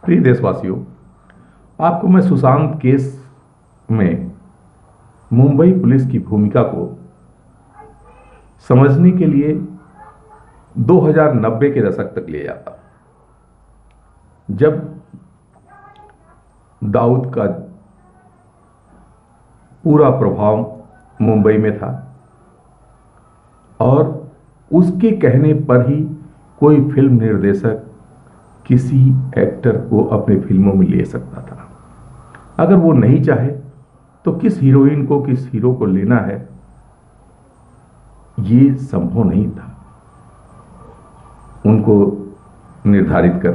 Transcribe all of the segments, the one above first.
प्रिय देशवासियों, आपको मैं सुशांत केस में मुंबई पुलिस की भूमिका को समझने के लिए 2090 के दशक तक ले जाता, जब दाऊद का पूरा प्रभाव मुंबई में था और उसके कहने पर ही कोई फिल्म निर्देशक किसी एक्टर को अपने फिल्मों में ले सकता था। अगर वो नहीं चाहे तो किस हीरोइन को, किस हीरो को लेना है, ये संभव नहीं था उनको निर्धारित कर।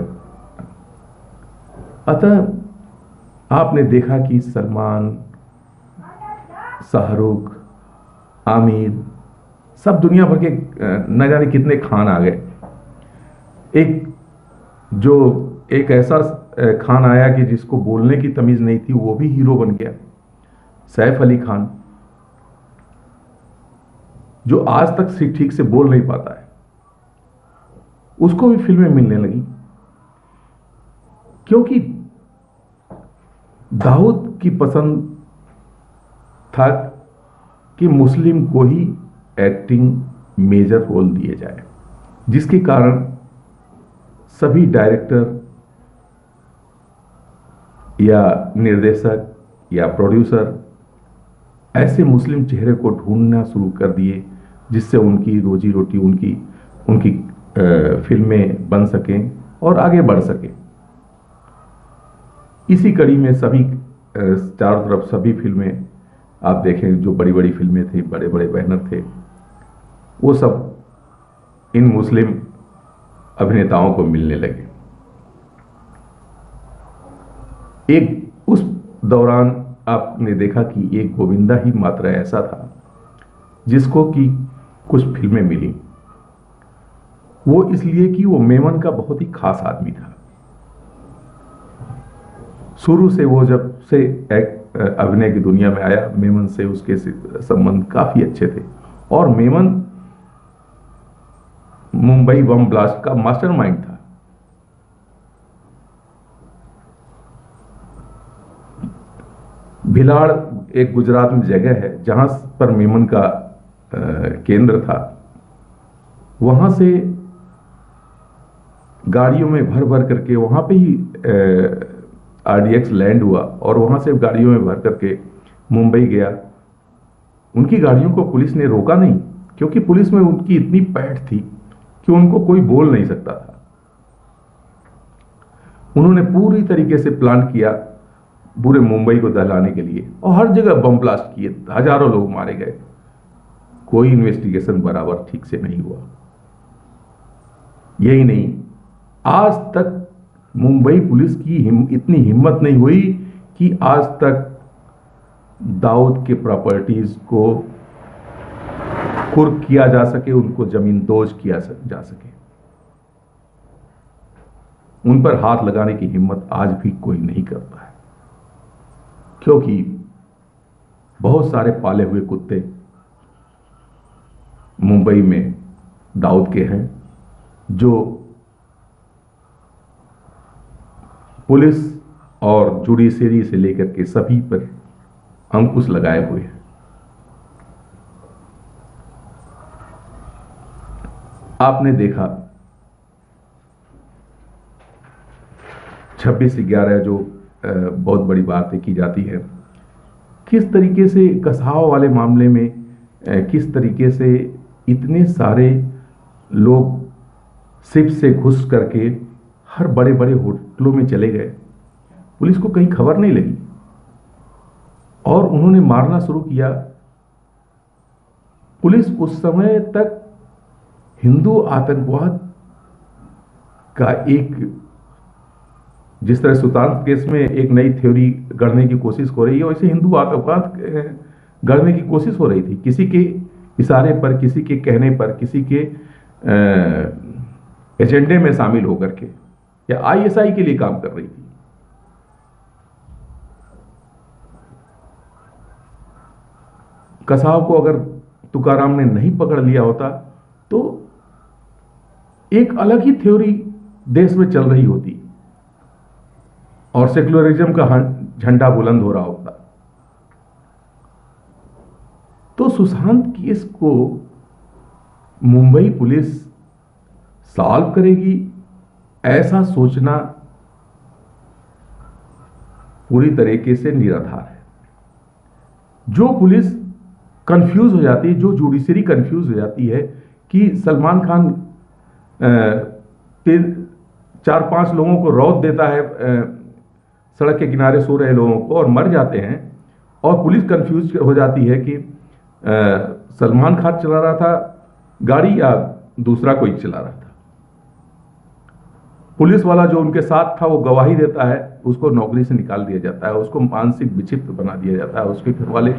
अतः आपने देखा कि सलमान, शाहरुख, आमिर, सब दुनिया भर के न जाने कितने खान आ गए। एक ऐसा खान आया कि जिसको बोलने की तमीज नहीं थी, वो भी हीरो बन गया, सैफ अली खान, जो आज तक ठीक से बोल नहीं पाता है। उसको भी फिल्में मिलने लगी क्योंकि दाऊद की पसंद था कि मुस्लिम को ही एक्टिंग मेजर रोल दिए जाए, जिसके कारण सभी डायरेक्टर या निर्देशक या प्रोड्यूसर ऐसे मुस्लिम चेहरे को ढूंढना शुरू कर दिए जिससे उनकी रोजी रोटी, उनकी फिल्में बन सकें और आगे बढ़ सकें। इसी कड़ी में सभी चारों तरफ सभी फिल्में आप देखें, जो बड़ी बड़ी फिल्में थी, बड़े बड़े बैनर थे, वो सब इन मुस्लिम अभिनेताओं को मिलने लगे। एक उस दौरान आपने देखा कि एक गोविंदा ही मात्र ऐसा था जिसको कि कुछ फिल्में मिली। वो इसलिए कि वो मेमन का बहुत ही खास आदमी था। शुरू से वो जब से अभिनय की दुनिया में आया, मेमन से उसके संबंध काफी अच्छे थे और मेमन मुंबई बम ब्लास्ट का मास्टरमाइंड था। भिलाड़ एक गुजरात में जगह है जहां पर मेमन का केंद्र था। वहां से गाड़ियों में भर भर करके, वहां पे ही आरडीएक्स लैंड हुआ और वहां से गाड़ियों में भर करके मुंबई गया। उनकी गाड़ियों को पुलिस ने रोका नहीं, क्योंकि पुलिस में उनकी इतनी पैठ थी कि उनको कोई बोल नहीं सकता था। उन्होंने पूरी तरीके से प्लान किया पूरे मुंबई को दहलाने के लिए और हर जगह बम ब्लास्ट किए, हजारों लोग मारे गए। कोई इन्वेस्टिगेशन बराबर ठीक से नहीं हुआ। यही नहीं, आज तक मुंबई पुलिस की इतनी हिम्मत नहीं हुई कि आज तक दाऊद के प्रॉपर्टीज को कुर्क किया जा सके, उनको जमींदोज किया जा सके। उन पर हाथ लगाने की हिम्मत आज भी कोई नहीं करता है, क्योंकि बहुत सारे पाले हुए कुत्ते मुंबई में दाऊद के हैं, जो पुलिस और जुडिशरी से लेकर के सभी पर अंकुश लगाए हुए हैं। आपने देखा 26/11 जो बहुत बड़ी बात की जाती है, किस तरीके से कसाव वाले मामले में किस तरीके से इतने सारे लोग शिप से घुस करके हर बड़े बड़े होटलों में चले गए, पुलिस को कहीं खबर नहीं लगी और उन्होंने मारना शुरू किया। पुलिस उस समय तक हिंदू आतंकवाद का जिस तरह सुशांत केस में एक नई थ्योरी गढ़ने की कोशिश हो रही है, वैसे हिंदू आतंकवाद गढ़ने की कोशिश हो रही थी। किसी के इशारे पर, किसी के कहने पर, किसी के एजेंडे में शामिल होकर के, या आईएसआई के लिए काम कर रही थी। कसाव को अगर तुकाराम ने नहीं पकड़ लिया होता तो एक अलग ही थ्योरी देश में चल रही होती। और सेक्युलरिज्म का झंडा बुलंद हो रहा होता। तो सुशांत केस को मुंबई पुलिस सॉल्व करेगी, ऐसा सोचना पूरी तरीके से निराधार है। जो पुलिस कंफ्यूज हो जाती है, जो जुडिशरी कंफ्यूज हो जाती है कि सलमान खान 4-5 लोगों को रौंद देता है सड़क के किनारे सो रहे लोगों को और मर जाते हैं, और पुलिस कंफ्यूज हो जाती है कि सलमान खान चला रहा था गाड़ी या दूसरा कोई चला रहा था। पुलिस वाला जो उनके साथ था वो गवाही देता है, उसको नौकरी से निकाल दिया जाता है, उसको मानसिक विक्षिप्त बना दिया जाता है, उसके घर वाले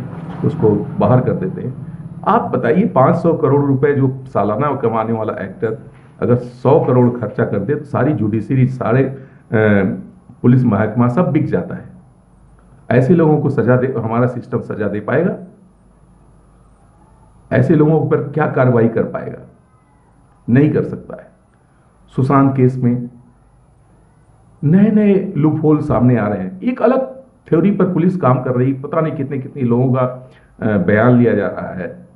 उसको बाहर कर देते हैं। आप बताइए 500 करोड़ रुपए जो सालाना कमाने वाला एक्टर अगर 100 करोड़ खर्चा कर दे तो सारी जुडिशरी, सारे पुलिस महकमा सब बिक जाता है। ऐसे लोगों को सजा दे, हमारा सिस्टम सजा दे पाएगा? ऐसे लोगों पर क्या कार्रवाई कर पाएगा? नहीं कर सकता है। सुशांत केस में नए नए लूप होल सामने आ रहे हैं। एक अलग थ्योरी पर पुलिस काम कर रही, पता नहीं कितने कितने लोगों का बयान लिया जा रहा है,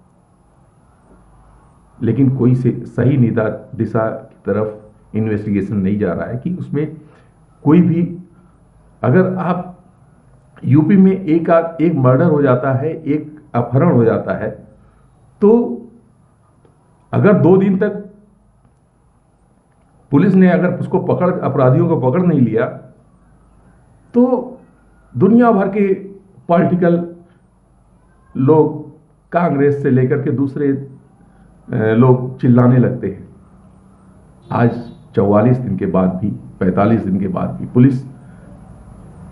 लेकिन कोई से सही दिशा की तरफ इन्वेस्टिगेशन नहीं जा रहा है कि उसमें कोई भी, अगर आप यूपी में एक मर्डर हो जाता है, एक अपहरण हो जाता है, तो अगर 2 दिन तक पुलिस ने अगर उसको अपराधियों को पकड़ नहीं लिया, तो दुनिया भर के पॉलिटिकल लोग, कांग्रेस से लेकर के दूसरे लोग चिल्लाने लगते हैं। आज 44 दिन के बाद भी, 45 दिन के बाद भी पुलिस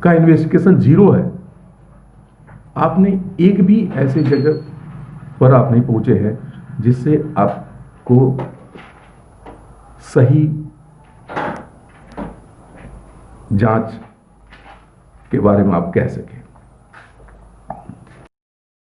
का इन्वेस्टिगेशन जीरो है। आपने एक भी ऐसे जगह पर आप नहीं पहुंचे हैं जिससे आपको सही जांच के बारे में आप कह सकें।